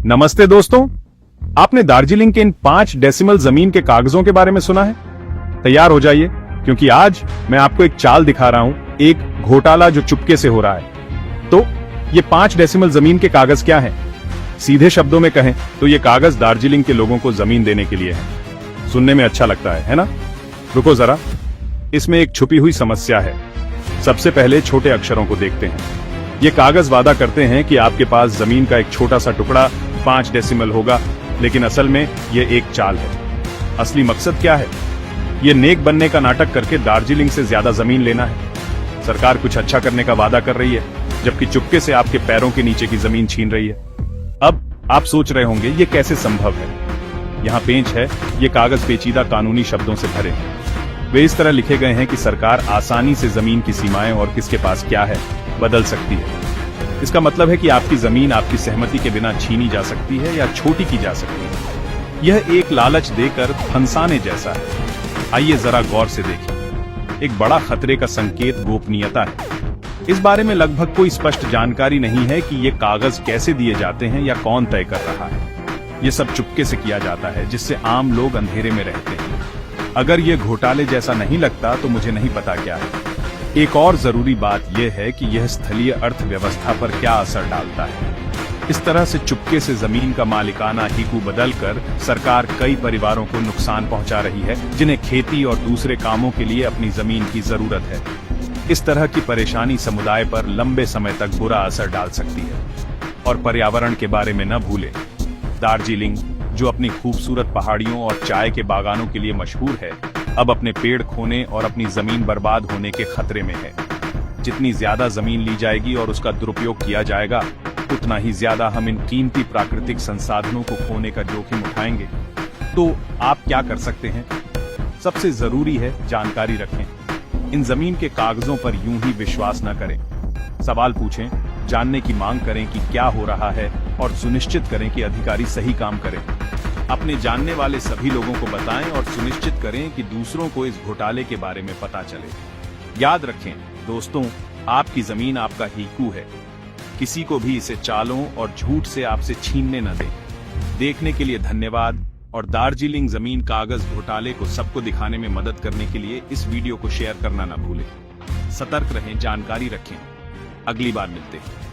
नमस्ते दोस्तों, आपने दार्जिलिंग के इन 5 डेसिमल जमीन के कागजों के बारे में सुना है? तैयार हो जाइए, क्योंकि आज मैं आपको एक चाल दिखा रहा हूं, एक घोटाला जो चुपके से हो रहा है। तो ये 5 डेसिमल जमीन के कागज क्या हैं? सीधे शब्दों में कहें तो ये कागज दार्जिलिंग के लोगों को जमीन देने के लिए है। सुनने में अच्छा लगता है ना? रुको जरा, इसमें एक छुपी हुई समस्या है। सबसे पहले छोटे अक्षरों को देखते हैं। ये कागज वादा करते हैं कि आपके पास जमीन का एक छोटा सा टुकड़ा 5 डेसिमल होगा, लेकिन असल में ये एक चाल है। असली मकसद क्या है? ये नेक बनने का नाटक करके दार्जिलिंग से ज्यादा जमीन लेना है। सरकार कुछ अच्छा करने का वादा कर रही है, जबकि चुपके से आपके पैरों के नीचे की जमीन छीन रही है। अब आप सोच रहे होंगे ये कैसे संभव है? यहाँ पेंच है, ये कागज पेचीदा कानूनी शब्दों से भरे हैं। वे इस तरह लिखे गए हैं कि सरकार आसानी से जमीन की सीमाएं और किसके पास क्या है बदल सकती है। इसका मतलब है कि आपकी जमीन आपकी सहमति के बिना छीनी जा सकती है या छोटी की जा सकती है। यह एक लालच देकर फंसाने जैसा है। आइए जरा गौर से देखें। एक बड़ा खतरे का संकेत गोपनीयता है। इस बारे में लगभग कोई स्पष्ट जानकारी नहीं है कि ये कागज कैसे दिए जाते हैं या कौन तय कर रहा है। ये सब चुपके से किया जाता है, जिससे आम लोग अंधेरे में रहते हैं। अगर ये घोटाले जैसा नहीं लगता तो मुझे नहीं पता क्या है। एक और जरूरी बात यह है कि यह स्थलीय अर्थव्यवस्था पर क्या असर डालता है। इस तरह से चुपके से जमीन का मालिकाना हीकू बदलकर सरकार कई परिवारों को नुकसान पहुंचा रही है, जिन्हें खेती और दूसरे कामों के लिए अपनी जमीन की जरूरत है। इस तरह की परेशानी समुदाय पर लंबे समय तक बुरा असर डाल सकती है। और पर्यावरण के बारे में न भूलें, दार्जिलिंग जो अपनी खूबसूरत पहाड़ियों और चाय के बागानों के लिए मशहूर है, अब अपने पेड़ खोने और अपनी जमीन बर्बाद होने के खतरे में है। जितनी ज्यादा जमीन ली जाएगी और उसका दुरुपयोग किया जाएगा, उतना ही ज्यादा हम इन कीमती प्राकृतिक संसाधनों को खोने का जोखिम उठाएंगे। तो आप क्या कर सकते हैं? सबसे जरूरी है जानकारी रखें। इन जमीन के कागजों पर यूं ही विश्वास न करें। सवाल पूछें, जानने की मांग करें कि क्या हो रहा है और सुनिश्चित करें कि अधिकारी सही काम करें। अपने जानने वाले सभी लोगों को बताएं और सुनिश्चित करें कि दूसरों को इस घोटाले के बारे में पता चले। याद रखें दोस्तों, आपकी जमीन आपका हीकू है। किसी को भी इसे चालों और झूठ से आपसे छीनने न दें। देखने के लिए धन्यवाद, और दार्जिलिंग जमीन कागज घोटाले को सबको दिखाने में मदद करने के लिए इस वीडियो को शेयर करना न भूलें। सतर्क रहें, जानकारी रखें। अगली बार मिलते हैं।